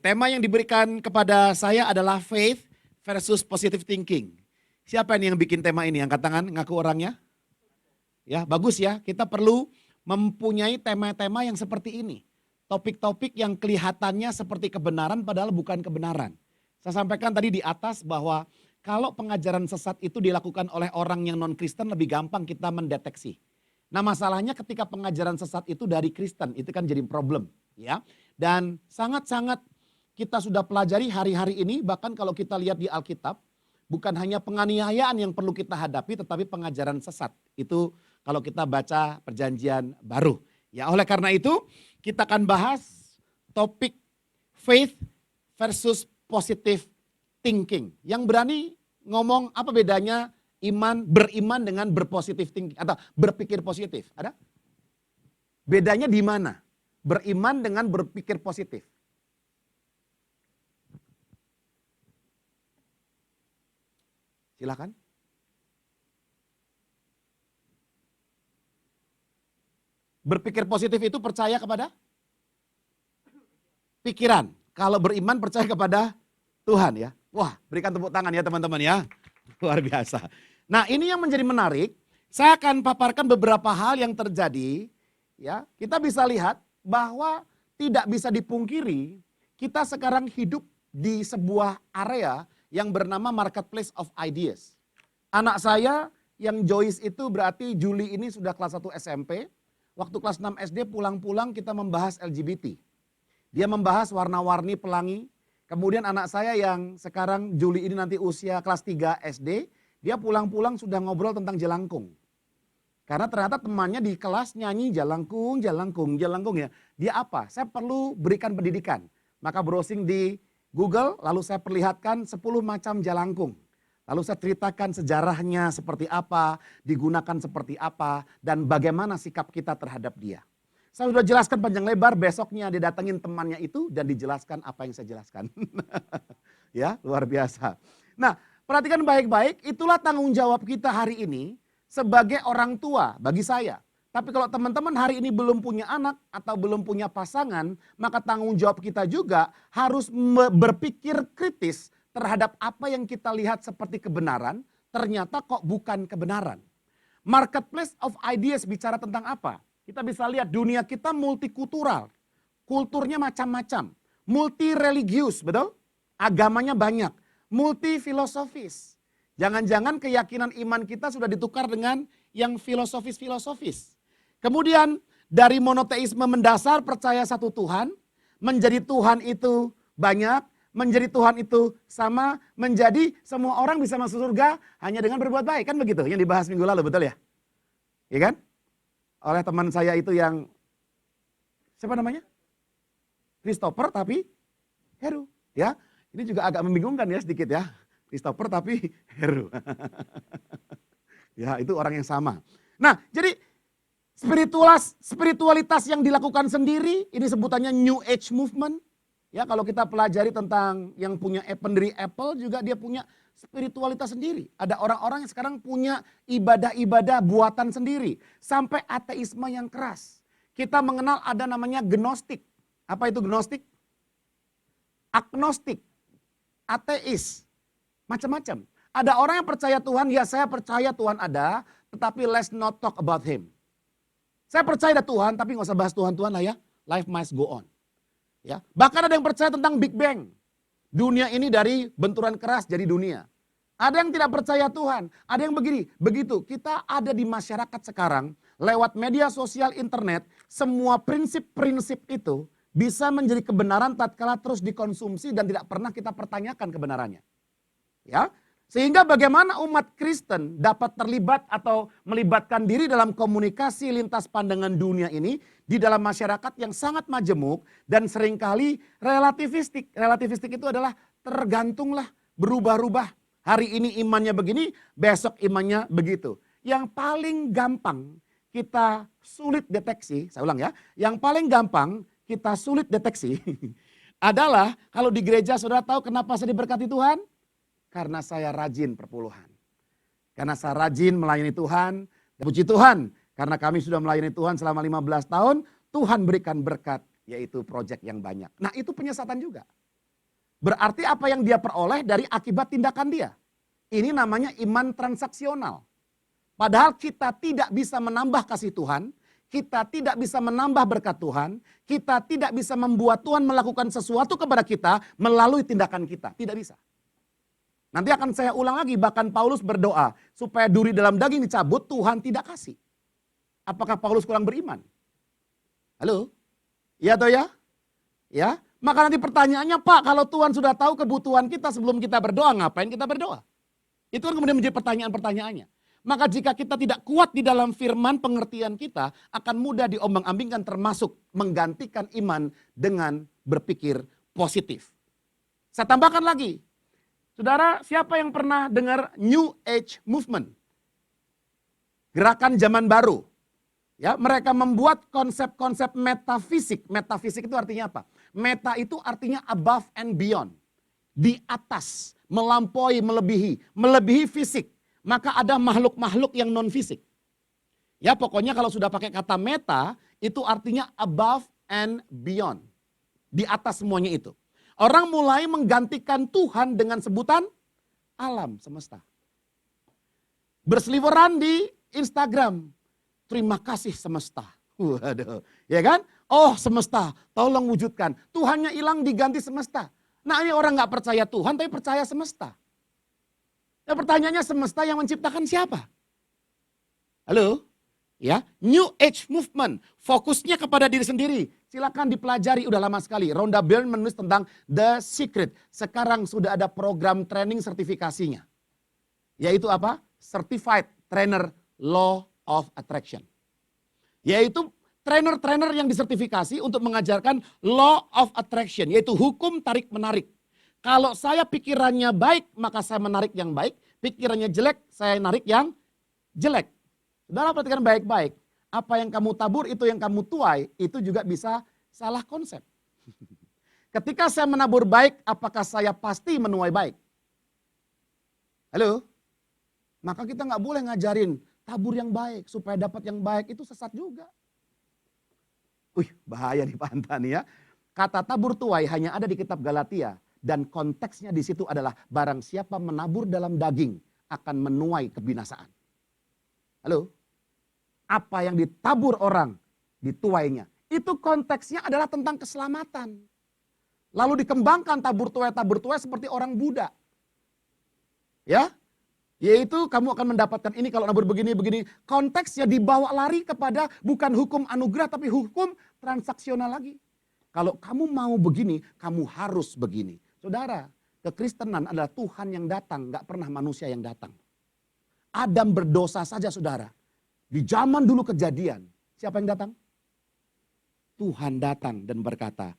tema yang diberikan kepada saya adalah faith versus positive thinking. Siapa ini yang bikin tema ini? Angkat tangan, ngaku orangnya. Ya, bagus ya. Kita perlu mempunyai tema-tema yang seperti ini. Topik-topik yang kelihatannya seperti kebenaran padahal bukan kebenaran. Saya sampaikan tadi di atas bahwa kalau pengajaran sesat itu dilakukan oleh orang yang non-Kristen lebih gampang kita mendeteksi. Nah, masalahnya ketika pengajaran sesat itu dari Kristen, itu kan jadi problem, ya. Dan sangat-sangat kita sudah pelajari hari-hari ini, bahkan kalau kita lihat di Alkitab, bukan hanya penganiayaan yang perlu kita hadapi, tetapi pengajaran sesat. Itu kalau kita baca perjanjian baru. Ya, oleh karena itu kita akan bahas topik faith versus positive thinking. Yang berani ngomong apa bedanya beriman dengan berpositif thinking atau berpikir positif. Ada? Bedanya di mana? Beriman dengan berpikir positif. Silakan. Berpikir positif itu percaya kepada pikiran. Kalau beriman percaya kepada Tuhan ya. Wah, berikan tepuk tangan ya teman-teman ya. Luar biasa. Nah, ini yang menjadi menarik. Saya akan paparkan beberapa hal yang terjadi. Ya, kita bisa lihat bahwa tidak bisa dipungkiri kita sekarang hidup di sebuah area yang bernama marketplace of ideas. Anak saya yang Joyce itu berarti Juli ini sudah kelas 1 SMP. Waktu kelas 6 SD pulang-pulang kita membahas LGBT. Dia membahas warna-warni pelangi. Kemudian anak saya yang sekarang Juli ini nanti usia kelas 3 SD. Dia pulang-pulang sudah ngobrol tentang jelangkung. Karena ternyata temannya di kelas nyanyi jalangkung, jalangkung, jalangkung ya. Dia apa? Saya perlu berikan pendidikan. Maka browsing di Google lalu saya perlihatkan 10 macam jalangkung. Lalu saya ceritakan sejarahnya seperti apa, digunakan seperti apa, dan bagaimana sikap kita terhadap dia. Saya sudah jelaskan panjang lebar, besoknya dia datangin temannya itu dan dijelaskan apa yang saya jelaskan. Ya, luar biasa. Nah, perhatikan baik-baik, itulah tanggung jawab kita hari ini sebagai orang tua bagi saya. Tapi kalau teman-teman hari ini belum punya anak atau belum punya pasangan, maka tanggung jawab kita juga harus berpikir kritis terhadap apa yang kita lihat seperti kebenaran, ternyata kok bukan kebenaran. Marketplace of ideas bicara tentang apa? Kita bisa lihat dunia kita multikultural, kulturnya macam-macam, multi religius, betul? Agamanya banyak, multi filosofis. Jangan-jangan keyakinan iman kita sudah ditukar dengan yang filosofis-filosofis. Kemudian dari monoteisme mendasar percaya satu Tuhan, menjadi Tuhan itu banyak, menjadi Tuhan itu sama, menjadi semua orang bisa masuk surga hanya dengan berbuat baik. Kan begitu yang dibahas minggu lalu, betul ya? Iya kan? Oleh teman saya itu yang, siapa namanya? Christopher tapi Heru. Ya, ini juga agak membingungkan ya sedikit ya. Christopher tapi Heru. Ya, itu orang yang sama. Nah, jadi spiritualitas yang dilakukan sendiri, ini sebutannya New Age Movement. Ya, kalau kita pelajari tentang yang punya pendiri Apple juga dia punya spiritualitas sendiri. Ada orang-orang yang sekarang punya ibadah-ibadah buatan sendiri. Sampai ateisme yang keras. Kita mengenal ada namanya gnostik. Apa itu gnostik? Agnostik, ateis, macam-macam. Ada orang yang percaya Tuhan, ya saya percaya Tuhan ada, tetapi let's not talk about him. Saya percaya ada Tuhan, tapi nggak usah bahas Tuhan-Tuhan lah ya. Life must go on. Ya, bahkan ada yang percaya tentang Big Bang. Dunia ini dari benturan keras jadi dunia. Ada yang tidak percaya Tuhan, ada yang begini, begitu. Kita ada di masyarakat sekarang, lewat media sosial internet, semua prinsip-prinsip itu bisa menjadi kebenaran tatkala terus dikonsumsi dan tidak pernah kita pertanyakan kebenarannya. Ya, sehingga bagaimana umat Kristen dapat terlibat atau melibatkan diri dalam komunikasi lintas pandangan dunia ini di dalam masyarakat yang sangat majemuk dan seringkali relativistik. Relativistik itu adalah tergantunglah, berubah-ubah. Hari ini imannya begini, besok imannya begitu. Yang paling gampang kita sulit deteksi, saya ulang ya, yang paling gampang kita sulit deteksi adalah kalau di gereja saudara tahu kenapa saya diberkati Tuhan? Karena saya rajin perpuluhan. Karena saya rajin melayani Tuhan. Puji Tuhan. Karena kami sudah melayani Tuhan selama 15 tahun. Tuhan berikan berkat. Yaitu proyek yang banyak. Nah itu penyesatan juga. Berarti apa yang dia peroleh dari akibat tindakan dia. Ini namanya iman transaksional. Padahal kita tidak bisa menambah kasih Tuhan, kita tidak bisa menambah berkat Tuhan, kita tidak bisa membuat Tuhan melakukan sesuatu kepada kita melalui tindakan kita. Tidak bisa. Nanti akan saya ulang lagi, bahkan Paulus berdoa supaya duri dalam daging dicabut, Tuhan tidak kasih. Apakah Paulus kurang beriman? Halo? Iya atau ya? Ya, maka nanti pertanyaannya, Pak, kalau Tuhan sudah tahu kebutuhan kita sebelum kita berdoa, ngapain kita berdoa? Itu kan kemudian menjadi pertanyaan-pertanyaannya. Maka jika kita tidak kuat di dalam firman, pengertian kita akan mudah diombang-ambingkan, termasuk menggantikan iman dengan berpikir positif. Saya tambahkan lagi, saudara, siapa yang pernah dengar New Age Movement? Gerakan zaman baru. Ya, mereka membuat konsep-konsep metafisik. Metafisik itu artinya apa? Meta itu artinya above and beyond. Di atas, melampaui, melebihi fisik. Maka ada makhluk-makhluk yang non fisik. Ya, pokoknya kalau sudah pakai kata meta, itu artinya above and beyond. Di atas semuanya itu. Orang mulai menggantikan Tuhan dengan sebutan alam semesta. Berseliweran di Instagram. Terima kasih semesta. Waduh, ya kan? Oh semesta, tolong wujudkan. Tuhannya hilang diganti semesta. Nah ini orang gak percaya Tuhan tapi percaya semesta. Nah pertanyaannya, semesta yang menciptakan siapa? Halo? Ya, New Age Movement, fokusnya kepada diri sendiri. Silakan dipelajari, udah lama sekali. Rhonda Byrne menulis tentang The Secret. Sekarang sudah ada program training sertifikasinya. Yaitu apa? Certified Trainer Law of Attraction. Yaitu trainer-trainer yang disertifikasi untuk mengajarkan Law of Attraction, yaitu hukum tarik-menarik. Kalau saya pikirannya baik, maka saya menarik yang baik. Pikirannya jelek, saya narik yang jelek. Saudara perhatikan baik-baik. Apa yang kamu tabur, itu yang kamu tuai, itu juga bisa salah konsep. Ketika saya menabur baik, apakah saya pasti menuai baik? Halo? Maka kita nggak boleh ngajarin tabur yang baik, supaya dapat yang baik, itu sesat juga. Bahaya nih Pak Anta nih ya. Kata tabur tuai hanya ada di kitab Galatia. Dan konteksnya di situ adalah barang siapa menabur dalam daging akan menuai kebinasaan. Halo? Apa yang ditabur orang dituainya. Itu konteksnya adalah tentang keselamatan. Lalu dikembangkan tabur tuai seperti orang Buddha. Ya? Yaitu kamu akan mendapatkan ini kalau nabur begini. Konteksnya dibawa lari kepada bukan hukum anugerah tapi hukum transaksional lagi. Kalau kamu mau begini, kamu harus begini. Saudara, kekristenan adalah Tuhan yang datang, gak pernah manusia yang datang. Adam berdosa saja saudara. Di zaman dulu kejadian, siapa yang datang? Tuhan datang dan berkata,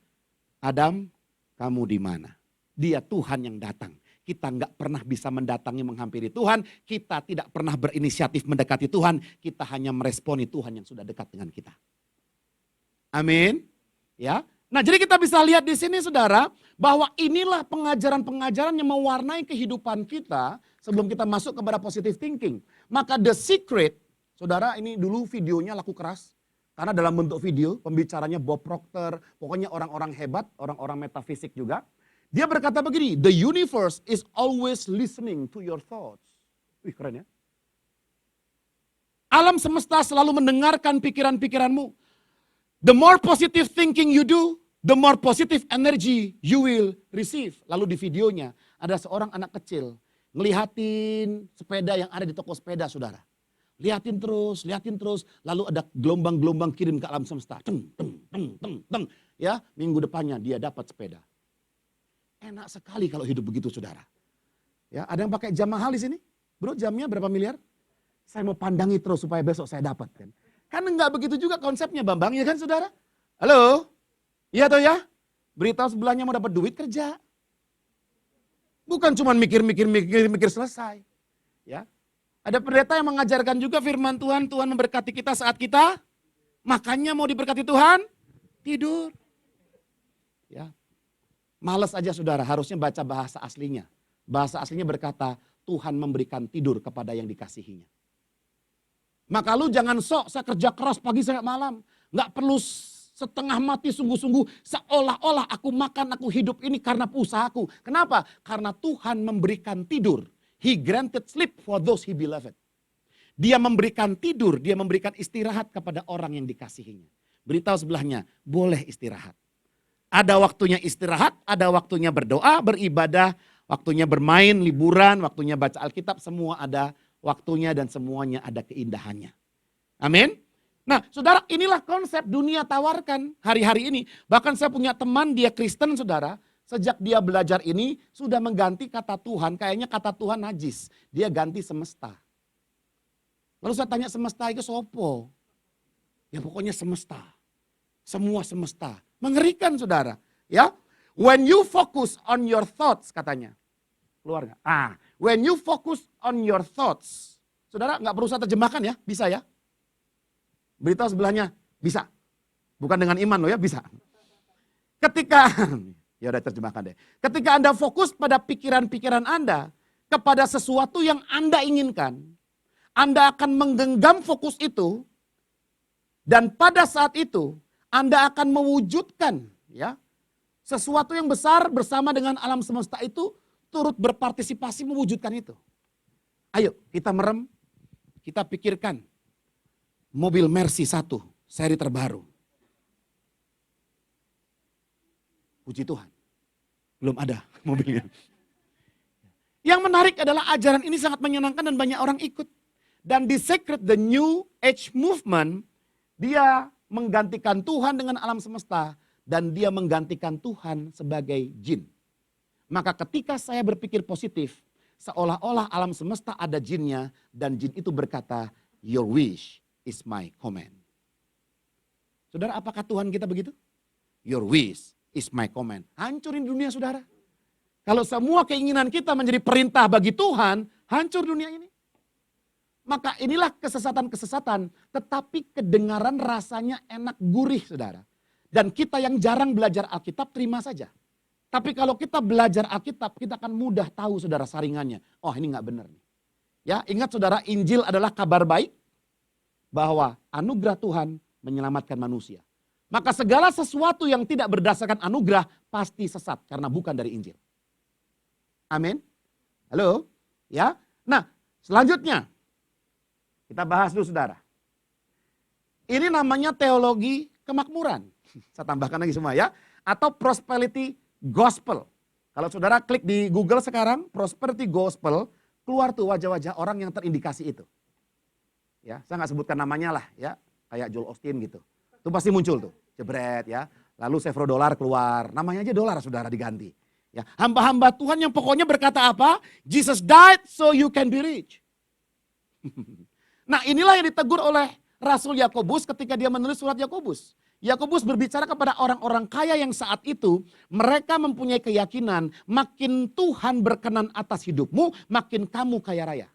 Adam, kamu di mana? Dia Tuhan yang datang. Kita nggak pernah bisa mendatangi menghampiri Tuhan. Kita tidak pernah berinisiatif mendekati Tuhan. Kita hanya meresponi Tuhan yang sudah dekat dengan kita. Amin. Ya. Nah jadi kita bisa lihat di sini saudara. Bahwa inilah pengajaran-pengajaran yang mewarnai kehidupan kita. Sebelum kita masuk kepada positive thinking. Maka The Secret. Saudara ini dulu videonya laku keras. Karena dalam bentuk video pembicaranya Bob Proctor. Pokoknya orang-orang hebat. Orang-orang metafisik juga. Dia berkata begini, the universe is always listening to your thoughts. Wih keren ya. Alam semesta selalu mendengarkan pikiran-pikiranmu. The more positive thinking you do, the more positive energy you will receive. Lalu di videonya ada seorang anak kecil ngelihatin sepeda yang ada di toko sepeda saudara. Lihatin terus, lalu ada gelombang-gelombang kirim ke alam semesta. Teng. Ya, minggu depannya dia dapat sepeda. Enak sekali kalau hidup begitu saudara. Ya, ada yang pakai jam mahal di sini? Bro, jamnya berapa miliar? Saya mau pandangi terus supaya besok saya dapat kan. Kan enggak begitu juga konsepnya Bambang, ya kan saudara? Halo? Iya atau ya? Beritahu sebelahnya mau dapat duit kerja. Bukan cuma mikir selesai. Ya. Ada pendeta yang mengajarkan juga firman Tuhan, Tuhan memberkati kita saat kita makanya mau diberkati Tuhan, tidur. Ya. Males aja saudara, harusnya baca bahasa aslinya. Bahasa aslinya berkata, Tuhan memberikan tidur kepada yang dikasihinya. Maka lu jangan sok, saya kerja keras pagi sampai malam. Nggak perlu setengah mati sungguh-sungguh, seolah-olah aku makan, aku hidup ini karena usahaku. Kenapa? Karena Tuhan memberikan tidur. He granted sleep for those he beloved. Dia memberikan tidur, dia memberikan istirahat kepada orang yang dikasihinya. Beritahu sebelahnya, boleh istirahat. Ada waktunya istirahat, ada waktunya berdoa, beribadah, waktunya bermain, liburan, waktunya baca Alkitab, semua ada waktunya dan semuanya ada keindahannya. Amin. Nah saudara, inilah konsep dunia tawarkan hari-hari ini. Bahkan saya punya teman, dia Kristen saudara. Sejak dia belajar ini sudah mengganti kata Tuhan, kayaknya kata Tuhan najis. Dia ganti semesta. Lalu saya tanya, semesta itu sopo? Ya pokoknya semesta. Semua semesta. Mengerikan saudara. Ya, when you focus on your thoughts katanya. Keluar gak? When you focus on your thoughts. Saudara gak perlu saya terjemahkan ya, bisa ya. Beritahu sebelahnya, bisa. Bukan dengan iman loh ya, bisa. Ketika, ya udah terjemahkan deh. Ketika Anda fokus pada pikiran-pikiran Anda, kepada sesuatu yang Anda inginkan, Anda akan menggenggam fokus itu, dan pada saat itu, Anda akan mewujudkan ya sesuatu yang besar bersama dengan alam semesta itu, turut berpartisipasi mewujudkan itu. Ayo kita merem, kita pikirkan. Mobil Mercy 1, seri terbaru. Puji Tuhan, belum ada mobilnya. Yang menarik adalah ajaran ini sangat menyenangkan dan banyak orang ikut. Dan di Secret the New Age Movement, dia menggantikan Tuhan dengan alam semesta. Dan dia menggantikan Tuhan sebagai jin. Maka ketika saya berpikir positif, seolah-olah alam semesta ada jinnya. Dan jin itu berkata, your wish is my command. Saudara, apakah Tuhan kita begitu? Your wish is my command. Hancurin dunia saudara. Kalau semua keinginan kita menjadi perintah bagi Tuhan, hancur dunia ini. Maka inilah kesesatan-kesesatan, tetapi kedengaran rasanya enak gurih saudara. Dan kita yang jarang belajar Alkitab terima saja. Tapi kalau kita belajar Alkitab, kita akan mudah tahu saudara saringannya. Oh ini gak benar nih. Ya, ingat saudara, Injil adalah kabar baik bahwa anugerah Tuhan menyelamatkan manusia. Maka segala sesuatu yang tidak berdasarkan anugerah pasti sesat karena bukan dari Injil. Amin. Halo? Ya. Nah, selanjutnya kita bahas dulu saudara. Ini namanya teologi kemakmuran. Saya tambahkan lagi semua ya. Atau prosperity gospel. Kalau saudara klik di Google sekarang, prosperity gospel, keluar tuh wajah-wajah orang yang terindikasi itu. Ya, saya nggak sebutkan namanya lah ya, kayak Joel Osteen gitu. Itu pasti muncul tuh, jebret ya. Lalu $0 keluar, namanya aja dolar saudara diganti. Ya, hamba-hamba Tuhan yang pokoknya berkata apa? Jesus died so you can be rich. Nah inilah yang ditegur oleh Rasul Yakobus ketika dia menulis surat Yakobus. Yakobus berbicara kepada orang-orang kaya yang saat itu mereka mempunyai keyakinan makin Tuhan berkenan atas hidupmu, makin kamu kaya raya.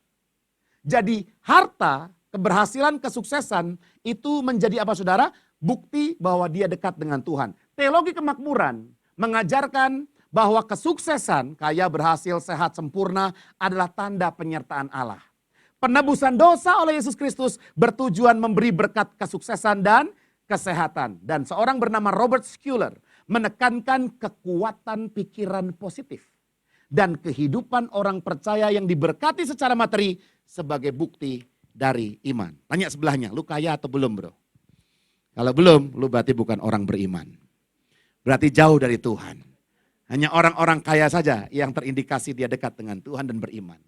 Jadi harta, keberhasilan, kesuksesan itu menjadi apa saudara? Bukti bahwa dia dekat dengan Tuhan. Teologi kemakmuran mengajarkan bahwa kesuksesan, kaya, berhasil, sehat, sempurna adalah tanda penyertaan Allah. Penebusan dosa oleh Yesus Kristus bertujuan memberi berkat kesuksesan dan kesehatan. Dan seorang bernama Robert Schuller menekankan kekuatan pikiran positif. Dan kehidupan orang percaya yang diberkati secara materi sebagai bukti dari iman. Tanya sebelahnya, lu kaya atau belum bro? Kalau belum, lu berarti bukan orang beriman. Berarti jauh dari Tuhan. Hanya orang-orang kaya saja yang terindikasi dia dekat dengan Tuhan dan beriman.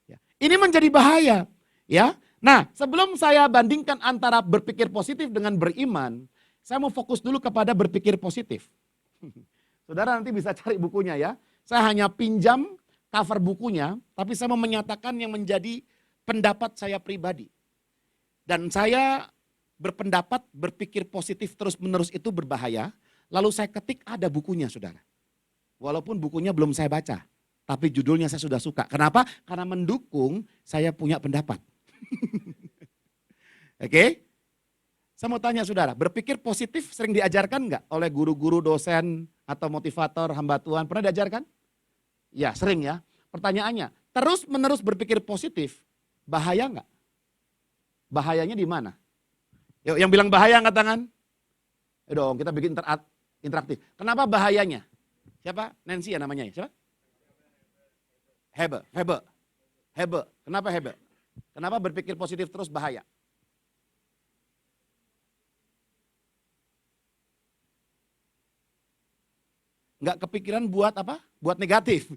Ya. Ini menjadi bahaya. Ya. Nah sebelum saya bandingkan antara berpikir positif dengan beriman, saya mau fokus dulu kepada berpikir positif. Saudara nanti bisa cari bukunya ya. Saya hanya pinjam cover bukunya, tapi saya mau menyatakan yang menjadi pendapat saya pribadi. Dan saya berpendapat berpikir positif terus-menerus itu berbahaya. Lalu saya ketik ada bukunya saudara. Walaupun bukunya belum saya baca. Tapi judulnya saya sudah suka. Kenapa? Karena mendukung saya punya pendapat. Oke? Saya mau tanya saudara, berpikir positif sering diajarkan enggak oleh guru-guru, dosen, atau motivator, hamba Tuhan? Pernah diajarkan? Ya sering ya. Pertanyaannya, terus menerus berpikir positif, bahaya enggak? Bahayanya di mana? Yuk, yang bilang bahaya angkat tangan. Dong, kita bikin interaktif. Kenapa bahayanya? Siapa? Nancy ya namanya ya? Siapa? Hebe. Kenapa Hebe? Kenapa berpikir positif terus bahaya? Nggak kepikiran buat apa? Buat negatif.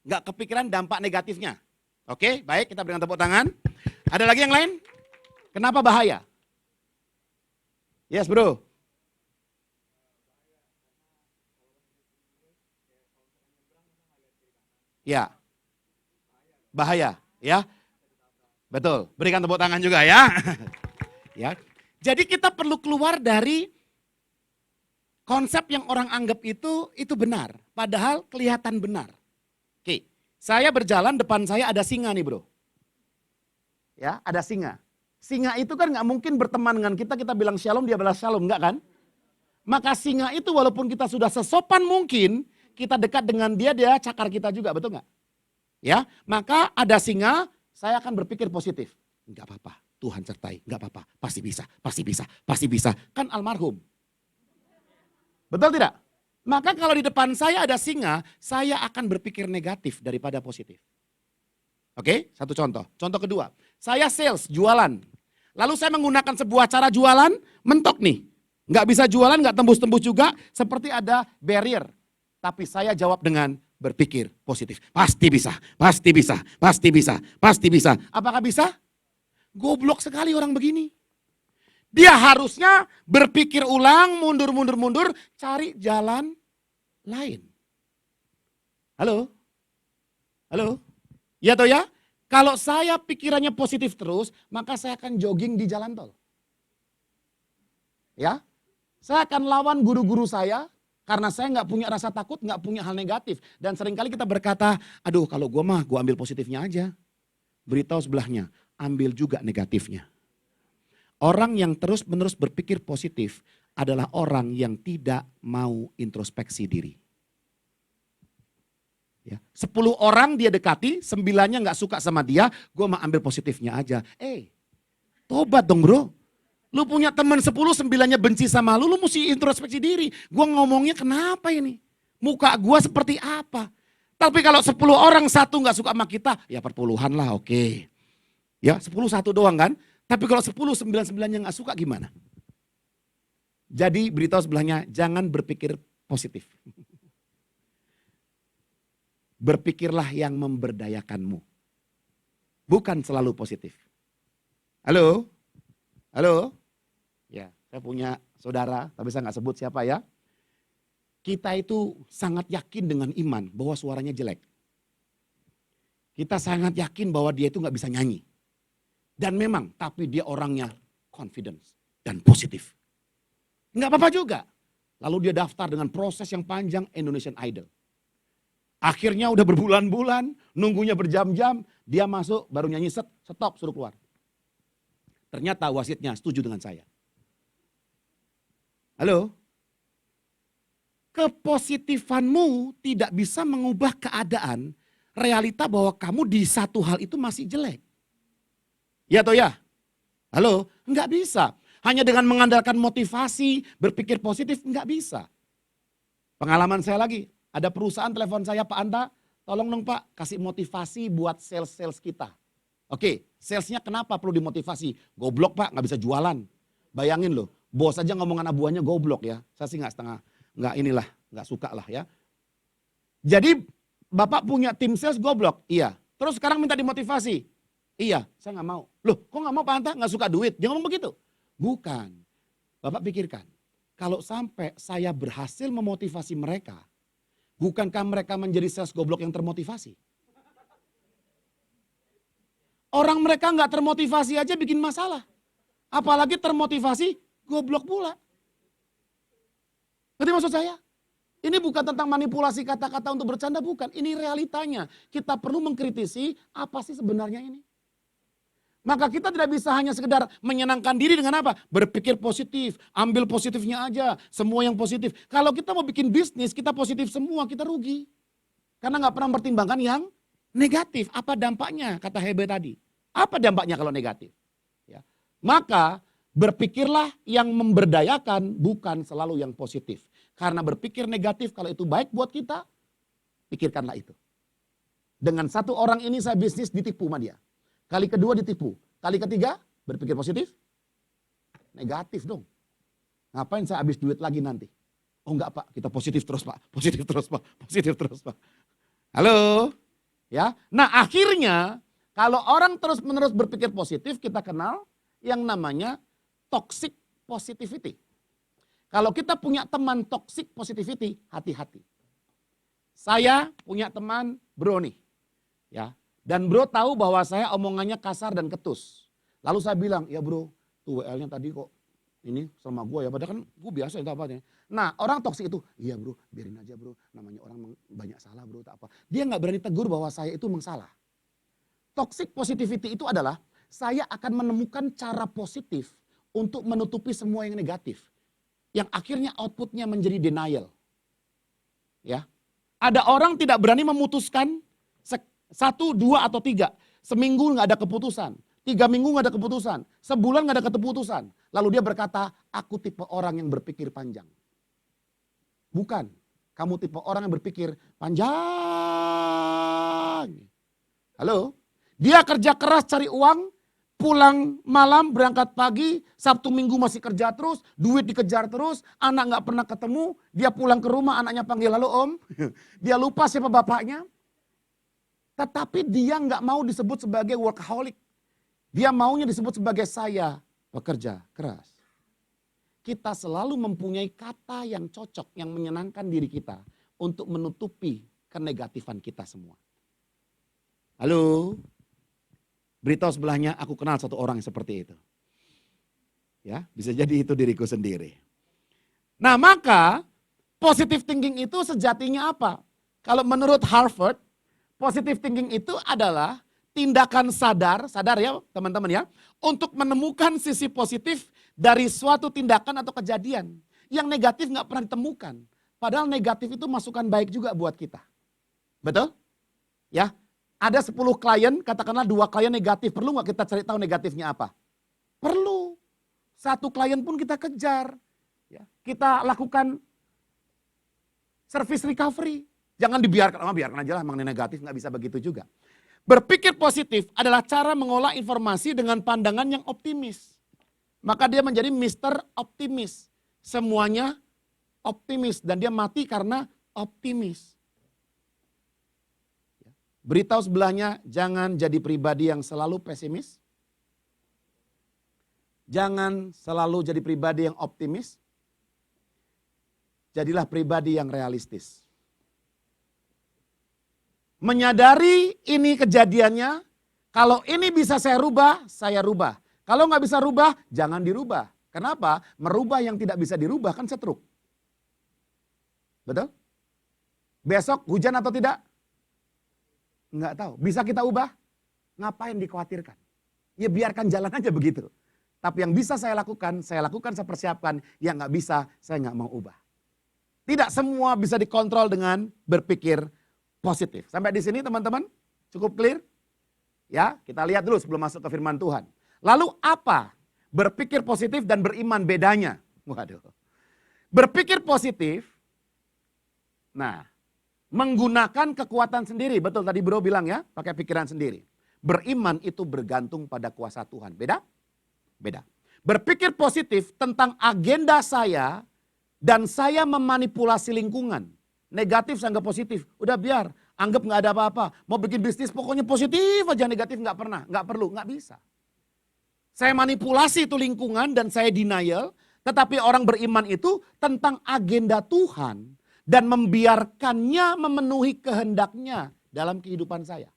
Nggak kepikiran dampak negatifnya. Oke, baik, kita berikan tepuk tangan. Ada lagi yang lain? Kenapa bahaya? Yes, bro. Ya, bahaya, ya. Betul. Berikan tepuk tangan juga ya. Ya. Jadi kita perlu keluar dari konsep yang orang anggap itu benar, padahal kelihatan benar. Oke, saya berjalan depan saya ada singa nih, bro. Ya, ada singa. Singa itu kan nggak mungkin berteman dengan kita bilang shalom, dia balas shalom, enggak kan? Maka singa itu walaupun kita sudah sesopan mungkin, kita dekat dengan dia cakar kita juga, betul nggak? Ya, maka ada singa, saya akan berpikir positif. Enggak apa-apa, Tuhan sertai, enggak apa-apa, pasti bisa, pasti bisa, pasti bisa. Kan almarhum. Betul tidak? Maka kalau di depan saya ada singa, saya akan berpikir negatif daripada positif. Oke, satu contoh. Contoh kedua, saya sales, jualan. Lalu saya menggunakan sebuah cara jualan, mentok nih. Nggak bisa jualan, nggak tembus-tembus juga, seperti ada barrier. Tapi saya jawab dengan berpikir positif. Pasti bisa, pasti bisa, pasti bisa, pasti bisa. Apakah bisa? Goblok sekali orang begini. Dia harusnya berpikir ulang, mundur, cari jalan lain. Halo? Halo? Ya toh ya? Kalau saya pikirannya positif terus, maka saya akan jogging di jalan tol. Ya? Saya akan lawan guru-guru saya, karena saya nggak punya rasa takut, nggak punya hal negatif. Dan seringkali kita berkata, aduh kalau gue mah gue ambil positifnya aja. Beritahu sebelahnya, ambil juga negatifnya. Orang yang terus-menerus berpikir positif adalah orang yang tidak mau introspeksi diri. Ya, 10 orang dia dekati, 9-nya gak suka sama dia, gue mau ambil positifnya aja. Tobat dong bro. Lu punya teman 10, 9-nya benci sama lu mesti introspeksi diri. Gue ngomongnya kenapa ini? Muka gue seperti apa? Tapi kalau 10 orang satu gak suka sama kita, ya perpuluhan lah oke. Ya 10 satu doang kan? Tapi kalau 10, 9-9-nya gak suka gimana? Jadi beritahu sebelahnya, jangan berpikir positif. Berpikirlah yang memberdayakanmu. Bukan selalu positif. Halo? Halo? Ya, saya punya saudara, tapi saya gak sebut siapa ya. Kita itu sangat yakin dengan iman bahwa suaranya jelek. Kita sangat yakin bahwa dia itu gak bisa nyanyi. Dan memang, tapi dia orangnya confidence dan positif. Enggak apa-apa juga. Lalu dia daftar dengan proses yang panjang Indonesian Idol. Akhirnya udah berbulan-bulan, nunggunya berjam-jam, dia masuk baru nyanyi stop suruh keluar. Ternyata wasitnya setuju dengan saya. Halo? Kepositifanmu tidak bisa mengubah keadaan, realita bahwa kamu di satu hal itu masih jelek. Ya atau ya? Halo? Enggak bisa. Hanya dengan mengandalkan motivasi, berpikir positif, enggak bisa. Pengalaman saya lagi, ada perusahaan telepon saya, Pak Anta, tolong dong Pak, kasih motivasi buat sales-sales kita. Oke, salesnya kenapa perlu dimotivasi? Goblok Pak, nggak bisa jualan. Bayangin loh, bos aja ngomong anak buahnya goblok ya. Saya sih nggak suka lah ya. Jadi Bapak punya tim sales goblok? Iya. Terus sekarang minta dimotivasi? Iya, saya nggak mau. Loh, kok nggak mau Pak Anta? Nggak suka duit? Dia ngomong begitu. Bukan. Bapak pikirkan, kalau sampai saya berhasil memotivasi mereka, bukankah mereka menjadi sales goblok yang termotivasi? Orang mereka nggak termotivasi aja bikin masalah. Apalagi termotivasi, goblok pula. Ngerti maksud saya? Ini bukan tentang manipulasi kata-kata untuk bercanda, bukan. Ini realitanya. Kita perlu mengkritisi apa sih sebenarnya ini. Maka kita tidak bisa hanya sekedar menyenangkan diri dengan apa? Berpikir positif, ambil positifnya aja, semua yang positif. Kalau kita mau bikin bisnis, kita positif semua, kita rugi. Karena nggak pernah mempertimbangkan yang negatif, apa dampaknya, kata Hebe tadi. Apa dampaknya kalau negatif? Ya. Maka berpikirlah yang memberdayakan, bukan selalu yang positif. Karena berpikir negatif kalau itu baik buat kita, pikirkanlah itu. Dengan satu orang ini saya bisnis ditipu sama dia. Kali kedua ditipu. Kali ketiga berpikir positif, negatif dong. Ngapain saya habis duit lagi nanti? Oh enggak Pak, kita positif terus Pak. Positif terus Pak. Positif terus Pak. Halo? Ya. Nah akhirnya kalau orang terus menerus berpikir positif, kita kenal yang namanya toxic positivity. Kalau kita punya teman toxic positivity, hati-hati. Saya punya teman bro nih. Ya, dan bro tahu bahwa saya omongannya kasar dan ketus. Lalu saya bilang, ya bro, tuh WL-nya tadi kok ini sama gue ya. Padahal kan gue biasa itu apa. Nah orang toksik itu, iya bro, biarin aja bro. Namanya orang banyak salah bro, tak apa. Dia nggak berani tegur bahwa saya itu mengsalah. Toxic positivity itu adalah saya akan menemukan cara positif untuk menutupi semua yang negatif. Yang akhirnya outputnya menjadi denial. Ya, ada orang tidak berani memutuskan 1, 2 atau 3. Seminggu nggak ada keputusan. 3 minggu nggak ada keputusan. Sebulan nggak ada keputusan. Lalu dia berkata, aku tipe orang yang berpikir panjang. Bukan. Kamu tipe orang yang berpikir panjang. Halo? Dia kerja keras cari uang. Pulang malam, berangkat pagi. Sabtu minggu masih kerja terus. Duit dikejar terus. Anak nggak pernah ketemu. Dia pulang ke rumah, anaknya panggil, halo om. Dia lupa siapa bapaknya. Tetapi dia nggak mau disebut sebagai workaholic. Dia maunya disebut sebagai saya pekerja keras. Kita selalu mempunyai kata yang cocok, yang menyenangkan diri kita untuk menutupi kenegatifan kita semua. Halo, beritahu sebelahnya, aku kenal satu orang yang seperti itu. Ya, bisa jadi itu diriku sendiri. Nah maka positive thinking itu sejatinya apa? Kalau menurut Harvard, positive thinking itu adalah tindakan sadar ya teman-teman ya, untuk menemukan sisi positif dari suatu tindakan atau kejadian. Yang negatif nggak pernah ditemukan. Padahal negatif itu masukan baik juga buat kita. Betul? Ya, ada 10 klien, katakanlah 2 klien negatif. Perlu nggak kita cari tahu negatifnya apa? Perlu. 1 klien pun kita kejar. Ya, kita lakukan service recovery. Jangan dibiarkan, biarkan aja lah, emang negatif, nggak bisa begitu juga. Berpikir positif adalah cara mengolah informasi dengan pandangan yang optimis. Maka dia menjadi Mr. Optimis. Semuanya optimis dan dia mati karena optimis. Beritahu sebelahnya, jangan jadi pribadi yang selalu pesimis. Jangan selalu jadi pribadi yang optimis. Jadilah pribadi yang realistis. Menyadari ini kejadiannya, kalau ini bisa saya rubah, saya rubah. Kalau nggak bisa rubah, jangan dirubah. Kenapa? Merubah yang tidak bisa dirubah kan setruk. Betul? Besok hujan atau tidak? Nggak tahu. Bisa kita ubah? Ngapain dikhawatirkan? Ya biarkan jalan aja begitu. Tapi yang bisa saya lakukan, saya persiapkan. Yang nggak bisa, saya nggak mau ubah. Tidak semua bisa dikontrol dengan berpikir positif. Sampai di sini teman-teman, cukup clear? Ya, kita lihat dulu sebelum masuk ke firman Tuhan. Lalu apa berpikir positif dan beriman bedanya? Waduh. Berpikir positif, nah menggunakan kekuatan sendiri. Betul tadi bro bilang ya, pakai pikiran sendiri. Beriman itu bergantung pada kuasa Tuhan. Beda? Beda. Berpikir positif tentang agenda saya dan saya memanipulasi lingkungan. Negatif saya anggap positif. Udah biar, anggap nggak ada apa-apa. Mau bikin bisnis pokoknya positif aja, negatif nggak pernah. Nggak perlu, nggak bisa. Saya manipulasi itu lingkungan dan saya denial. Tetapi orang beriman itu tentang agenda Tuhan. Dan membiarkannya memenuhi kehendaknya dalam kehidupan saya.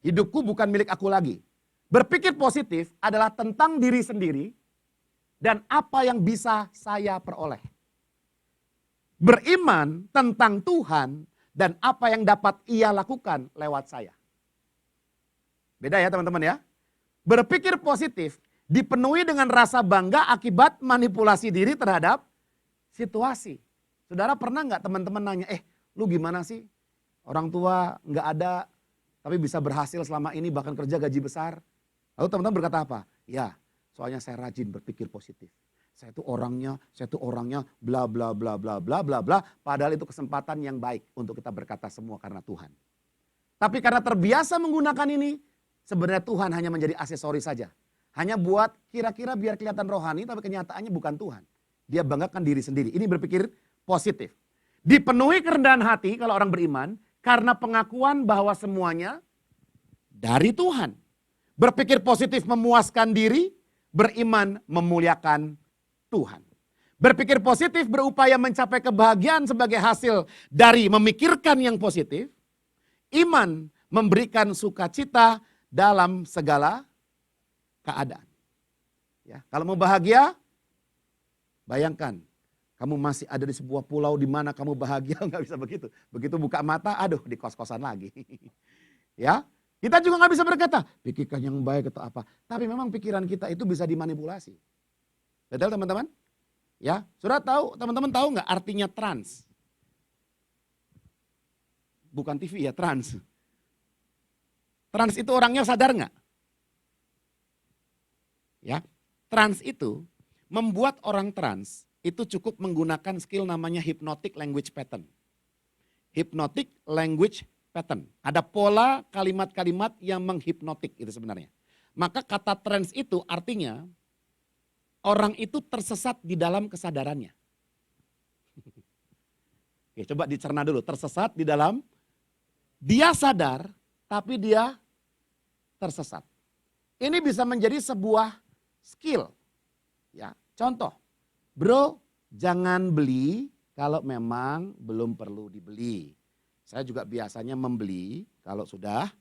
Hidupku bukan milik aku lagi. Berpikir positif adalah tentang diri sendiri dan apa yang bisa saya peroleh. Beriman tentang Tuhan dan apa yang dapat ia lakukan lewat saya. Beda ya teman-teman ya. Berpikir positif dipenuhi dengan rasa bangga akibat manipulasi diri terhadap situasi. Saudara pernah nggak teman-teman nanya, lu gimana sih? Orang tua nggak ada, tapi bisa berhasil selama ini bahkan kerja gaji besar. Lalu teman-teman berkata apa? Ya, soalnya saya rajin berpikir positif. Saya tuh orangnya, bla bla bla bla bla bla bla. Padahal itu kesempatan yang baik untuk kita berkata semua karena Tuhan. Tapi karena terbiasa menggunakan ini, sebenarnya Tuhan hanya menjadi aksesoris saja. Hanya buat kira-kira biar kelihatan rohani, tapi kenyataannya bukan Tuhan. Dia banggakan diri sendiri. Ini berpikir positif. Dipenuhi kerendahan hati kalau orang beriman, karena pengakuan bahwa semuanya dari Tuhan. Berpikir positif memuaskan diri, beriman memuliakan Tuhan. Berpikir positif berupaya mencapai kebahagiaan sebagai hasil dari memikirkan yang positif. Iman memberikan sukacita dalam segala keadaan. Ya, kalau mau bahagia, bayangkan kamu masih ada di sebuah pulau di mana kamu bahagia, nggak bisa begitu. Begitu buka mata, aduh di kos-kosan lagi. Ya, kita juga nggak bisa berkata pikirkan yang baik atau apa. Tapi memang pikiran kita itu bisa dimanipulasi. Betul teman-teman? Ya, sudah tahu, teman-teman tahu nggak artinya trans? Bukan TV ya, trans. Trans itu orangnya sadar nggak? Ya, trans itu membuat orang trans itu cukup menggunakan skill namanya hypnotic language pattern. Hypnotic language pattern. Ada pola kalimat-kalimat yang menghipnotik itu sebenarnya. Maka kata trans itu artinya orang itu tersesat di dalam kesadarannya. Oke, coba dicerna dulu, tersesat di dalam, dia sadar tapi dia tersesat. Ini bisa menjadi sebuah skill. Ya, contoh, bro, jangan beli kalau memang belum perlu dibeli. Saya juga biasanya membeli kalau sudah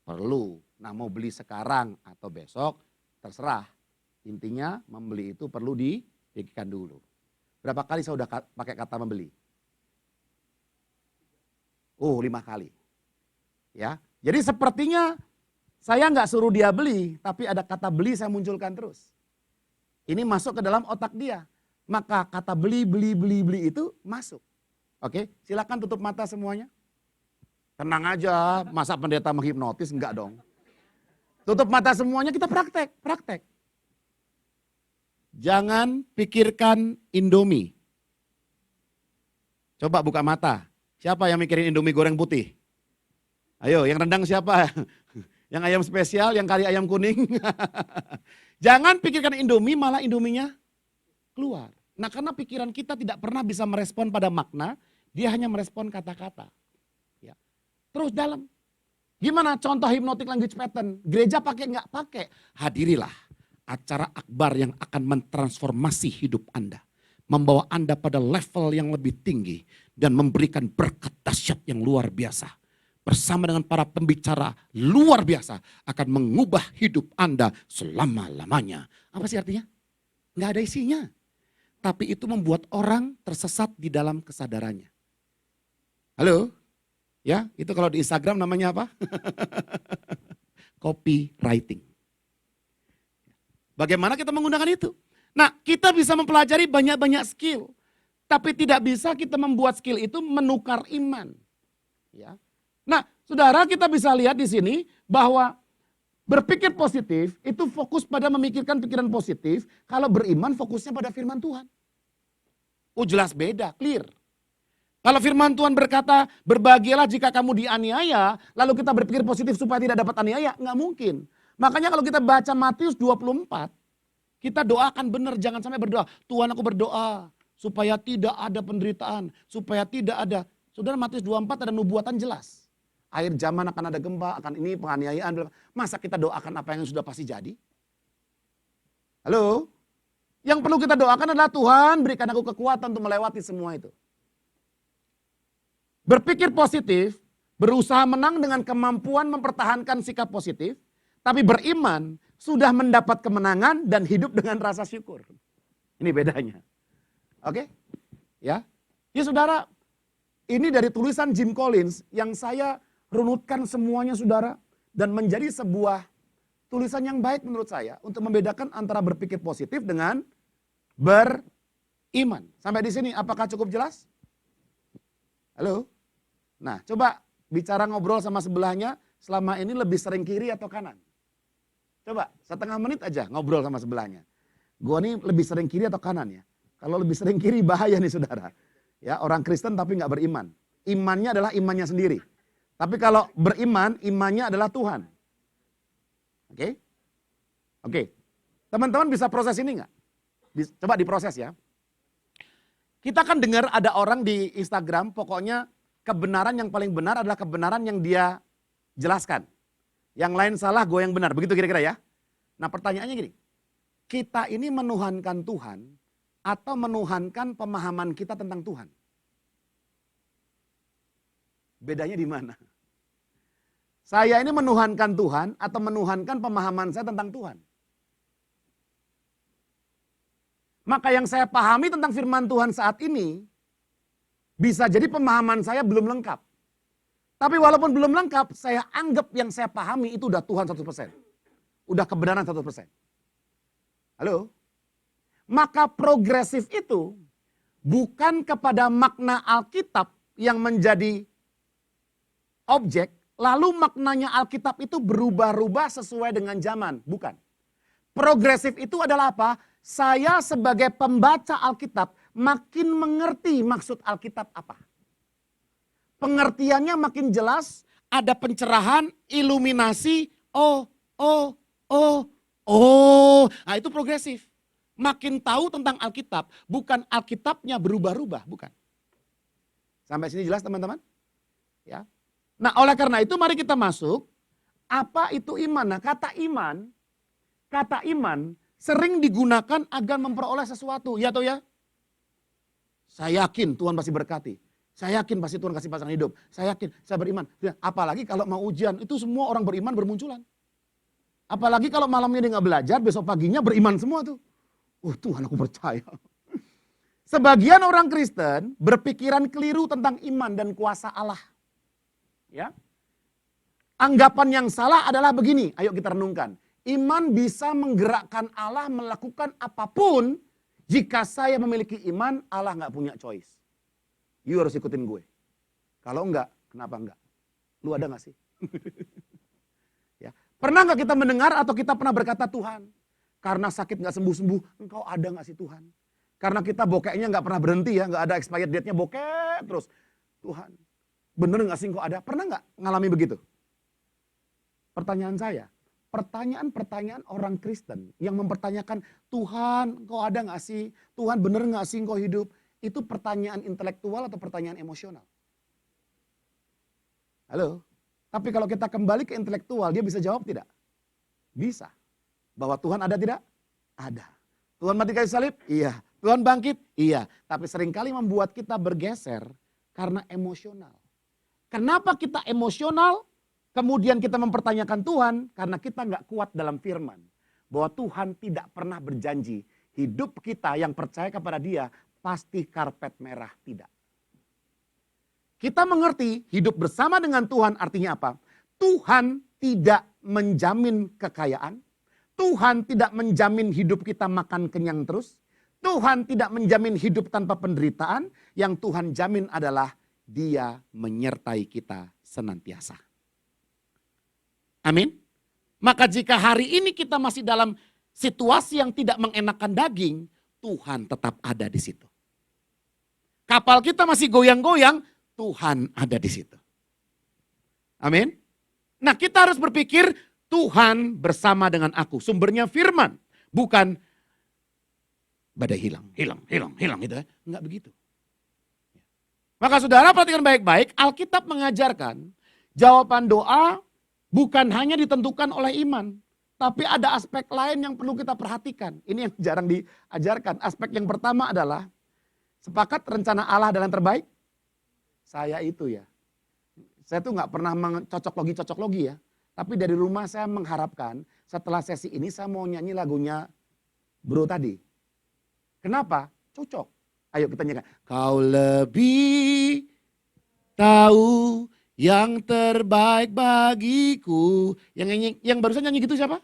perlu. Nah, mau beli sekarang atau besok terserah. Intinya membeli itu perlu dipikirkan dulu. Berapa kali saya udah pakai kata membeli? 5 kali. Ya, jadi sepertinya saya nggak suruh dia beli, tapi ada kata beli saya munculkan terus. Ini masuk ke dalam otak dia. Maka kata beli itu masuk. Oke, silakan tutup mata semuanya. Tenang aja, masa pendeta menghipnotis? Enggak dong. Tutup mata semuanya, kita praktek. Jangan pikirkan Indomie. Coba buka mata. Siapa yang mikirin Indomie goreng putih? Ayo, yang rendang siapa? Yang ayam spesial, yang kari ayam kuning. Jangan pikirkan Indomie, malah Indominya keluar. Nah, karena pikiran kita tidak pernah bisa merespon pada makna, dia hanya merespon kata-kata. Ya. Terus dalam. Gimana contoh hypnotic language pattern? Gereja pakai nggak? Pakai. Hadirilah acara akbar yang akan mentransformasi hidup Anda. Membawa Anda pada level yang lebih tinggi. Dan memberikan berkat dahsyat yang luar biasa. Bersama dengan para pembicara luar biasa akan mengubah hidup Anda selama-lamanya. Apa sih artinya? Nggak ada isinya. Tapi itu membuat orang tersesat di dalam kesadarannya. Halo? Ya, itu kalau di Instagram namanya apa? Copywriting. Bagaimana kita menggunakan itu? Nah, kita bisa mempelajari banyak-banyak skill. Tapi tidak bisa kita membuat skill itu menukar iman. Ya. Nah, saudara, kita bisa lihat di sini bahwa berpikir positif itu fokus pada memikirkan pikiran positif. Kalau beriman fokusnya pada firman Tuhan. Jelas beda, clear. Kalau firman Tuhan berkata, berbahagialah jika kamu dianiaya, lalu kita berpikir positif supaya tidak dapat aniaya, nggak mungkin. Makanya kalau kita baca Matius 24, kita doakan benar, jangan sampai berdoa, Tuhan aku berdoa supaya tidak ada penderitaan, supaya tidak ada. Saudara, Matius 24 ada nubuatan jelas. Akhir zaman akan ada gempa, akan ini penganiayaan. Masa kita doakan apa yang sudah pasti jadi? Halo? Yang perlu kita doakan adalah Tuhan berikan aku kekuatan untuk melewati semua itu. Berpikir positif, berusaha menang dengan kemampuan mempertahankan sikap positif. Tapi beriman sudah mendapat kemenangan dan hidup dengan rasa syukur. Ini bedanya. Oke? Ya. Ya saudara, ini dari tulisan Jim Collins yang saya runutkan semuanya saudara. Dan menjadi sebuah tulisan yang baik menurut saya untuk membedakan antara berpikir positif dengan beriman. Sampai di sini apakah cukup jelas? Halo? Nah, coba bicara ngobrol sama sebelahnya selama ini lebih sering kiri atau kanan? Coba setengah menit aja ngobrol sama sebelahnya. Gua nih lebih sering kiri atau kanan ya? Kalau lebih sering kiri bahaya nih saudara. Ya, orang Kristen tapi nggak beriman. Imannya adalah imannya sendiri. Tapi kalau beriman, imannya adalah Tuhan. Oke? Oke. Teman-teman bisa proses ini nggak? Coba diproses ya. Kita kan dengar ada orang di Instagram, pokoknya kebenaran yang paling benar adalah kebenaran yang dia jelaskan. Yang lain salah, gue yang benar. Begitu kira-kira ya. Nah pertanyaannya gini, kita ini menuhankan Tuhan atau menuhankan pemahaman kita tentang Tuhan? Bedanya di mana? Saya ini menuhankan Tuhan atau menuhankan pemahaman saya tentang Tuhan? Maka yang saya pahami tentang firman Tuhan saat ini, bisa jadi pemahaman saya belum lengkap. Tapi walaupun belum lengkap, saya anggap yang saya pahami itu udah Tuhan 100%. Udah kebenaran 100%. Halo? Maka progresif itu bukan kepada makna Alkitab yang menjadi objek, lalu maknanya Alkitab itu berubah-ubah sesuai dengan zaman. Bukan. Progresif itu adalah apa? Saya sebagai pembaca Alkitab makin mengerti maksud Alkitab apa. Pengertiannya makin jelas, ada pencerahan, iluminasi, oh. Nah itu progresif. Makin tahu tentang Alkitab, bukan Alkitabnya berubah-ubah, bukan. Sampai sini jelas teman-teman? Ya. Nah oleh karena itu mari kita masuk, apa itu iman? Nah kata iman sering digunakan agar memperoleh sesuatu, ya atau ya? Saya yakin Tuhan pasti berkati. Saya yakin pasti Tuhan kasih pasangan hidup. Saya yakin, saya beriman. Apalagi kalau mau ujian, itu semua orang beriman bermunculan. Apalagi kalau malamnya dia nggak belajar, besok paginya beriman semua tuh. Tuhan aku percaya. Sebagian orang Kristen berpikiran keliru tentang iman dan kuasa Allah. Ya. Anggapan yang salah adalah begini, ayo kita renungkan. Iman bisa menggerakkan Allah melakukan apapun. Jika saya memiliki iman, Allah nggak punya choice. You harus ikutin gue. Kalau enggak, kenapa enggak? Lu ada nggak sih? Ya. Pernah nggak kita mendengar atau kita pernah berkata Tuhan, karena sakit nggak sembuh-sembuh, engkau ada nggak sih Tuhan? Karena kita bokeknya nggak pernah berhenti ya, nggak ada expired date-nya bokek terus. Tuhan, bener nggak sih engkau ada? Pernah nggak ngalami begitu? Pertanyaan saya, pertanyaan-pertanyaan orang Kristen yang mempertanyakan Tuhan engkau ada nggak sih? Tuhan bener nggak sih engkau hidup? Itu pertanyaan intelektual atau pertanyaan emosional? Halo? Tapi kalau kita kembali ke intelektual, dia bisa jawab tidak? Bisa. Bahwa Tuhan ada tidak? Ada. Tuhan mati kayu salib? Iya. Tuhan bangkit? Iya. Tapi seringkali membuat kita bergeser karena emosional. Kenapa kita emosional? Kemudian kita mempertanyakan Tuhan karena kita nggak kuat dalam firman. Bahwa Tuhan tidak pernah berjanji hidup kita yang percaya kepada dia pasti karpet merah, tidak. Kita mengerti hidup bersama dengan Tuhan artinya apa? Tuhan tidak menjamin kekayaan. Tuhan tidak menjamin hidup kita makan kenyang terus. Tuhan tidak menjamin hidup tanpa penderitaan. Yang Tuhan jamin adalah Dia menyertai kita senantiasa. Amin. Maka jika hari ini kita masih dalam situasi yang tidak mengenakan daging, Tuhan tetap ada di situ. Kapal kita masih goyang-goyang, Tuhan ada di situ. Amin. Nah kita harus berpikir Tuhan bersama dengan aku. Sumbernya firman, bukan badai hilang gitu ya. Enggak begitu. Maka saudara perhatikan baik-baik, Alkitab mengajarkan jawaban doa bukan hanya ditentukan oleh iman. Tapi ada aspek lain yang perlu kita perhatikan. Ini yang jarang diajarkan. Aspek yang pertama adalah sepakat rencana Allah adalah yang terbaik? Saya itu ya. Saya tuh gak pernah cocok logi ya. Tapi dari rumah saya mengharapkan setelah sesi ini saya mau nyanyi lagunya bro tadi. Kenapa? Cocok. Ayo kita nyanyikan. Kau lebih tahu yang terbaik bagiku. Yang barusan nyanyi gitu siapa?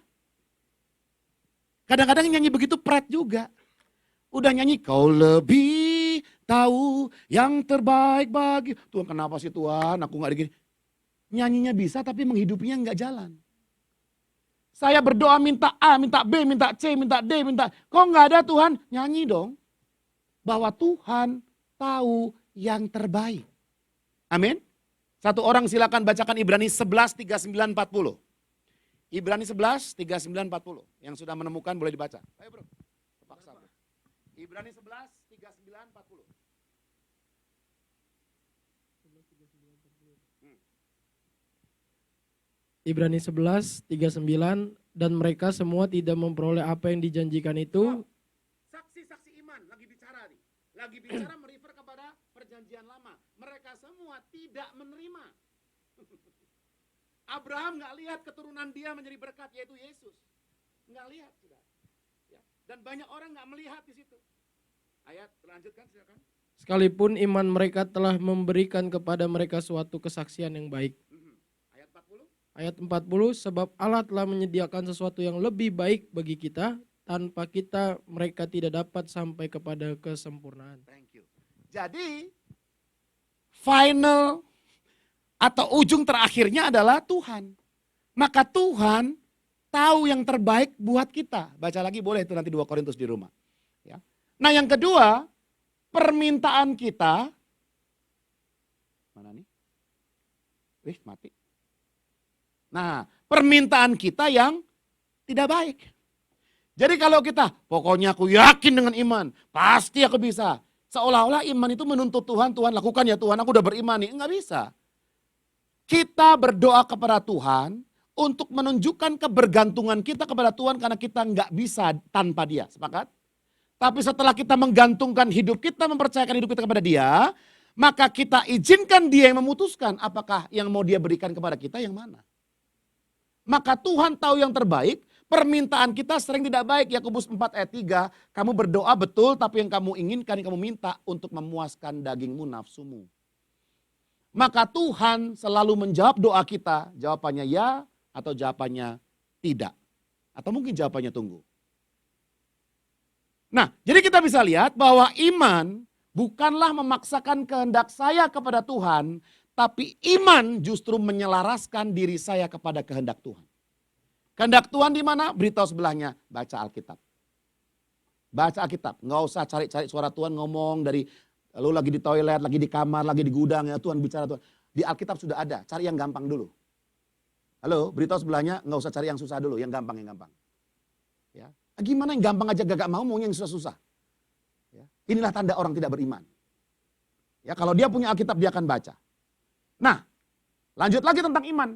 Kadang-kadang nyanyi begitu pret juga. Udah nyanyi kau lebih tahu yang terbaik bagi Tuhan. Kenapa sih Tuhan aku gak digini? Nyanyinya bisa tapi menghidupinya enggak jalan. Saya berdoa minta A, minta B, minta C, minta D, minta. Kok enggak ada Tuhan? Nyanyi dong. Bahwa Tuhan tahu yang terbaik. Amin. Satu orang silakan bacakan Ibrani 11, 39, 40. Ibrani 11, 39, 40. Yang sudah menemukan boleh dibaca. Ayo bro. Paksa. Ibrani 11, 39, 40. Ibrani 11, 39, dan mereka semua tidak memperoleh apa yang dijanjikan itu. Saksi-saksi iman lagi bicara nih. Lagi bicara merefer kepada perjanjian lama. Mereka semua tidak menerima. Abraham nggak lihat keturunan dia menjadi berkat, yaitu Yesus. Nggak lihat, sudah. Ya. Dan banyak orang nggak melihat di situ. Ayat lanjutkan silakan. Sekalipun iman mereka telah memberikan kepada mereka suatu kesaksian yang baik. Ayat 40. Ayat 40, sebab Allah telah menyediakan sesuatu yang lebih baik bagi kita, tanpa kita mereka tidak dapat sampai kepada kesempurnaan. Thank you. Jadi, final atau ujung terakhirnya adalah Tuhan. Maka Tuhan tahu yang terbaik buat kita. Baca lagi boleh itu nanti 2 Korintus di rumah. Ya. Nah yang kedua, permintaan kita. Mana nih? Mati. Nah, permintaan kita yang tidak baik. Jadi kalau kita, pokoknya aku yakin dengan iman, pasti aku bisa. Seolah-olah iman itu menuntut Tuhan, Tuhan lakukan ya Tuhan, aku udah beriman nih. Enggak bisa. Kita berdoa kepada Tuhan untuk menunjukkan kebergantungan kita kepada Tuhan karena kita enggak bisa tanpa Dia. Sepakat? Tapi setelah kita menggantungkan hidup kita, mempercayakan hidup kita kepada Dia, maka kita izinkan Dia yang memutuskan apakah yang mau Dia berikan kepada kita yang mana. Maka Tuhan tahu yang terbaik, permintaan kita sering tidak baik. Yakobus 4 ayat 3, kamu berdoa betul tapi yang kamu inginkan, yang kamu minta untuk memuaskan dagingmu, nafsumu. Maka Tuhan selalu menjawab doa kita, jawabannya ya atau jawabannya tidak. Atau mungkin jawabannya tunggu. Nah, jadi kita bisa lihat bahwa iman bukanlah memaksakan kehendak saya kepada Tuhan, tapi iman justru menyelaraskan diri saya kepada kehendak Tuhan. Kehendak Tuhan di mana? Beritahu sebelahnya, baca Alkitab. Baca Alkitab, nggak usah cari-cari suara Tuhan ngomong dari lu lagi di toilet, lagi di kamar, lagi di gudang, ya Tuhan bicara Tuhan. Di Alkitab sudah ada, cari yang gampang dulu. Halo, beritahu sebelahnya, nggak usah cari yang susah dulu, yang gampang. Ya. Gimana yang gampang aja gak mau yang susah-susah. Ya. Inilah tanda orang tidak beriman. Ya, kalau dia punya Alkitab dia akan baca. Nah, lanjut lagi tentang iman.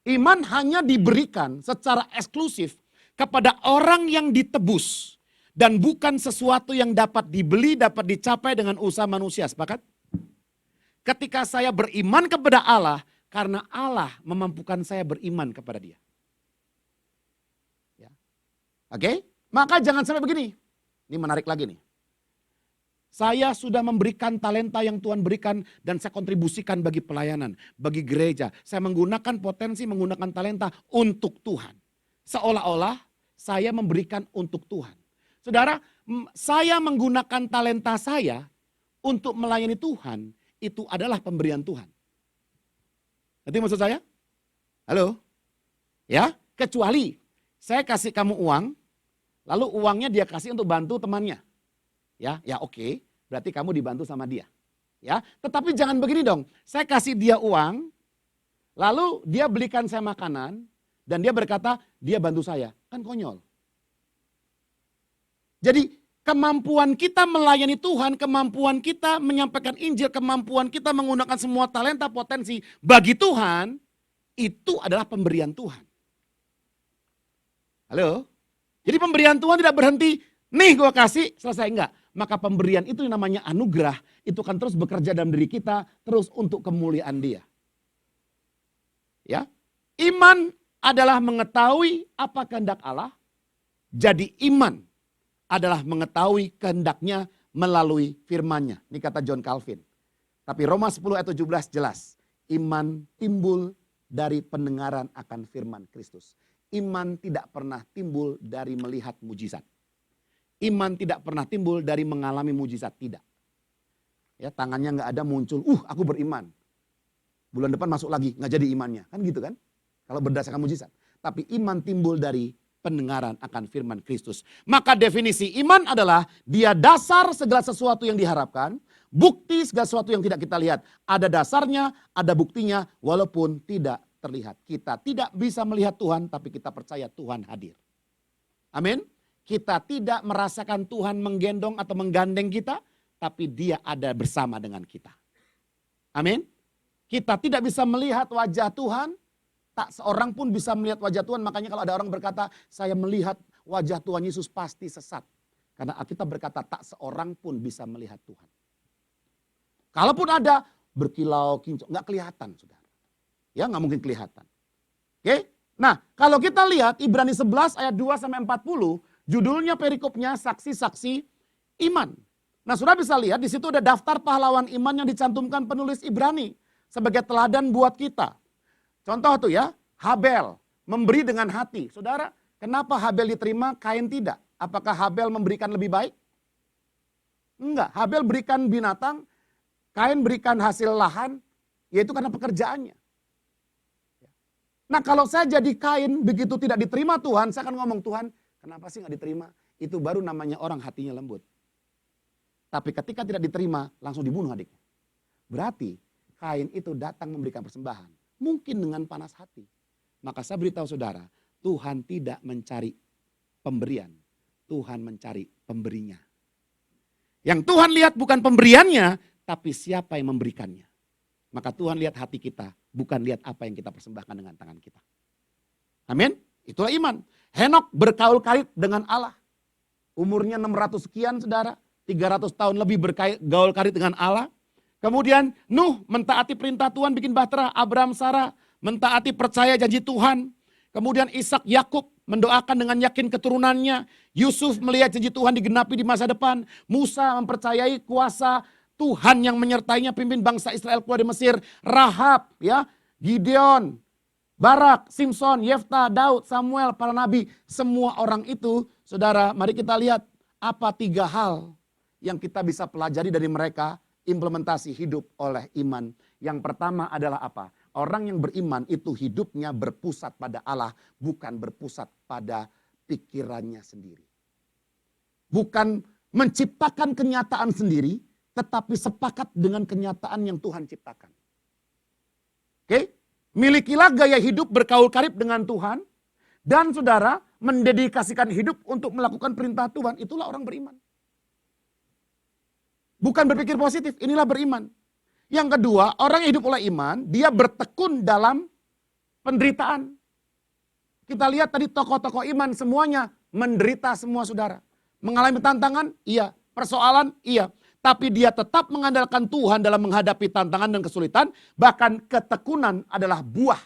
Iman hanya diberikan secara eksklusif kepada orang yang ditebus. Dan bukan sesuatu yang dapat dibeli, dapat dicapai dengan usaha manusia. Sepakat? Ketika saya beriman kepada Allah, karena Allah memampukan saya beriman kepada Dia. Ya. Oke? Maka jangan sampai begini. Ini menarik lagi nih. Saya sudah memberikan talenta yang Tuhan berikan dan saya kontribusikan bagi pelayanan, bagi gereja. Saya menggunakan potensi, menggunakan talenta untuk Tuhan. Seolah-olah saya memberikan untuk Tuhan. Saudara, saya menggunakan talenta saya untuk melayani Tuhan, itu adalah pemberian Tuhan. Ngerti maksud saya? Halo? Ya, kecuali saya kasih kamu uang, lalu uangnya dia kasih untuk bantu temannya. Ya oke, berarti kamu dibantu sama dia. Ya, tetapi jangan begini dong. Saya kasih dia uang, lalu dia belikan saya makanan dan dia berkata dia bantu saya. Kan konyol. Jadi kemampuan kita melayani Tuhan, kemampuan kita menyampaikan Injil, kemampuan kita menggunakan semua talenta potensi bagi Tuhan, itu adalah pemberian Tuhan. Halo? Jadi pemberian Tuhan tidak berhenti, nih gue kasih, selesai enggak. Maka pemberian itu yang namanya anugerah, itu akan terus bekerja dalam diri kita, terus untuk kemuliaan Dia. Ya, iman adalah mengetahui apa kehendak Allah, jadi iman adalah mengetahui kehendaknya melalui firman-Nya. Ini kata John Calvin. Tapi Roma 10 ayat 17 jelas, iman timbul dari pendengaran akan firman Kristus. Iman tidak pernah timbul dari melihat mujizat. Iman tidak pernah timbul dari mengalami mujizat, tidak. Ya, tangannya nggak ada muncul, aku beriman. bulan depan masuk lagi, nggak jadi imannya. Kan gitu kan? Kalau berdasarkan mujizat. Tapi iman timbul dari pendengaran akan firman Kristus. Maka definisi iman adalah dia dasar segala sesuatu yang diharapkan, bukti segala sesuatu yang tidak kita lihat. Ada dasarnya, ada buktinya, walaupun tidak terlihat. Kita tidak bisa melihat Tuhan, tapi kita percaya Tuhan hadir. Amin. Kita tidak merasakan Tuhan menggendong atau menggandeng kita, tapi dia ada bersama dengan kita. Amin. Kita tidak bisa melihat wajah Tuhan, tak seorang pun bisa melihat wajah Tuhan. Makanya kalau ada orang berkata, saya melihat wajah Tuhan Yesus, pasti sesat. Karena Alkitab berkata, tak seorang pun bisa melihat Tuhan. Kalaupun ada, berkilau, kinclong, nggak kelihatan, saudara. Ya, nggak mungkin kelihatan. Oke? Nah, kalau kita lihat Ibrani 11 ayat 2-40, judulnya perikopnya saksi-saksi iman. Nah, saudara bisa lihat di situ ada daftar pahlawan iman yang dicantumkan penulis Ibrani sebagai teladan buat kita. Contoh tuh ya, Habel memberi dengan hati. Saudara, kenapa Habel diterima, Kain tidak? Apakah Habel memberikan lebih baik? Enggak, Habel berikan binatang, Kain berikan hasil lahan, yaitu karena pekerjaannya. Nah kalau saya jadi Kain, begitu tidak diterima Tuhan, saya akan ngomong, Tuhan kenapa sih gak diterima? Itu baru namanya orang hatinya lembut. Tapi ketika tidak diterima, langsung dibunuh adiknya. Berarti Kain itu datang memberikan persembahan. Mungkin dengan panas hati. Maka saya beritahu saudara, Tuhan tidak mencari pemberian. Tuhan mencari pemberinya. Yang Tuhan lihat bukan pemberiannya, tapi siapa yang memberikannya. Maka Tuhan lihat hati kita, bukan lihat apa yang kita persembahkan dengan tangan kita. Amin. Itulah iman. Henok bergaul karib dengan Allah. Umurnya 600 sekian saudara. 300 tahun lebih bergaul karib dengan Allah. Kemudian Nuh mentaati perintah Tuhan bikin bahtera. Abraham, Sarah mentaati percaya janji Tuhan. Kemudian Ishak, Yakub mendoakan dengan yakin keturunannya. Yusuf melihat janji Tuhan digenapi di masa depan. Musa mempercayai kuasa Tuhan yang menyertainya pimpin bangsa Israel keluar dari Mesir. Rahab, ya, Gideon, Barak, Simson, Yefta, Daud, Samuel, para nabi. Semua orang itu, saudara, mari kita lihat apa 3 hal yang kita bisa pelajari dari mereka. Implementasi hidup oleh iman. Yang pertama adalah apa? Orang yang beriman itu hidupnya berpusat pada Allah, bukan berpusat pada pikirannya sendiri. Bukan menciptakan kenyataan sendiri, tetapi sepakat dengan kenyataan yang Tuhan ciptakan. Oke? Milikilah gaya hidup bergaul karib dengan Tuhan, dan saudara mendedikasikan hidup untuk melakukan perintah Tuhan. Itulah orang beriman. Bukan berpikir positif, inilah beriman. Yang kedua, orang yang hidup oleh iman, dia bertekun dalam penderitaan. Kita lihat tadi tokoh-tokoh iman semuanya menderita semua saudara. Mengalami tantangan, iya. Persoalan, iya. Tapi dia tetap mengandalkan Tuhan dalam menghadapi tantangan dan kesulitan. Bahkan ketekunan adalah buah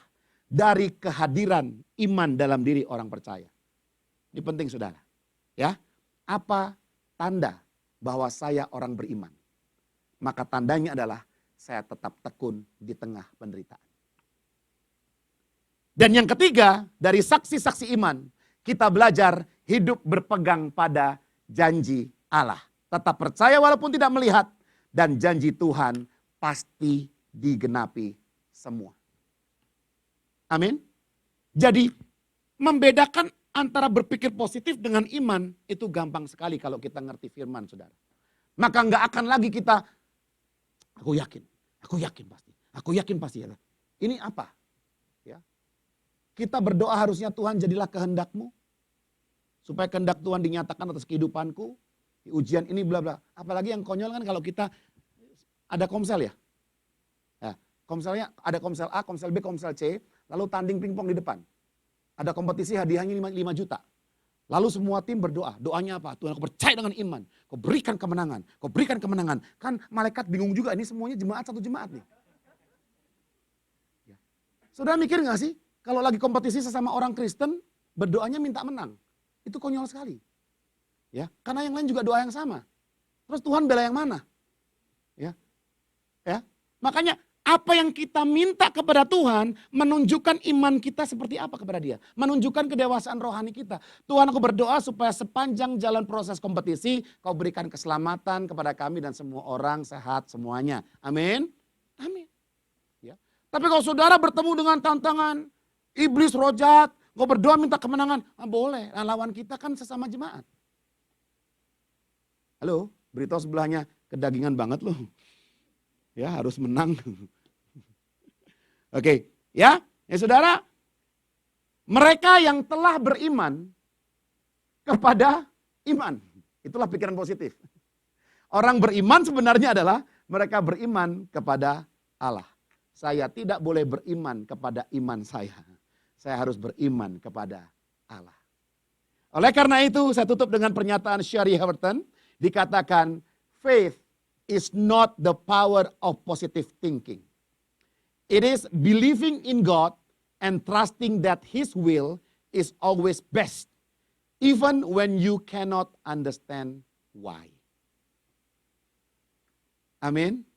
dari kehadiran iman dalam diri orang percaya. Ini penting saudara. Ya, apa tanda bahwa saya orang beriman? Maka tandanya adalah saya tetap tekun di tengah penderitaan. Dan yang ketiga, dari saksi-saksi iman, kita belajar hidup berpegang pada janji Allah. Tetap percaya walaupun tidak melihat, dan janji Tuhan pasti digenapi semua. Amin. Jadi membedakan antara berpikir positif dengan iman itu gampang sekali kalau kita ngerti firman saudara. Maka nggak akan lagi kita, aku yakin pasti. Ini apa? Ya. Kita berdoa harusnya Tuhan jadilah kehendak-Mu. Supaya kehendak Tuhan dinyatakan atas kehidupanku. Di ujian ini bla bla. Apalagi yang konyol kan kalau kita ada komsel ya. Ya, komselnya ada komsel A, komsel B, komsel C. Lalu tanding pingpong di depan. Ada kompetisi hadiahnya 5 juta. Lalu semua tim berdoa. Doanya apa? Tuhan, aku percaya dengan iman. Kau berikan kemenangan. Kan malaikat bingung juga. Ini semuanya jemaat, satu jemaat nih. Ya. Saudara mikir gak sih? Kalau lagi kompetisi sesama orang Kristen, berdoanya minta menang. Itu konyol sekali. Ya, karena yang lain juga doa yang sama. Terus Tuhan bela yang mana? Ya. Makanya apa yang kita minta kepada Tuhan menunjukkan iman kita seperti apa kepada Dia. Menunjukkan kedewasaan rohani kita. Tuhan, aku berdoa supaya sepanjang jalan proses kompetisi Kau berikan keselamatan kepada kami dan semua orang sehat semuanya. Amin. Amin. Ya. Tapi kalau saudara bertemu dengan tantangan, iblis, roh jahat, kau berdoa minta kemenangan, boleh. Nah, lawan kita kan sesama jemaat. Halo, beritahu sebelahnya, kedagingan banget loh. Ya harus menang. Oke, ya saudara, mereka yang telah beriman kepada iman. Itulah pikiran positif. Orang beriman sebenarnya adalah mereka beriman kepada Allah. Saya tidak boleh beriman kepada iman saya. Saya harus beriman kepada Allah. Oleh karena itu saya tutup dengan pernyataan Sherry Haverton. Dikatakan faith is not the power of positive thinking. It is believing in God and trusting that His will is always best. Even when you cannot understand why. Amin.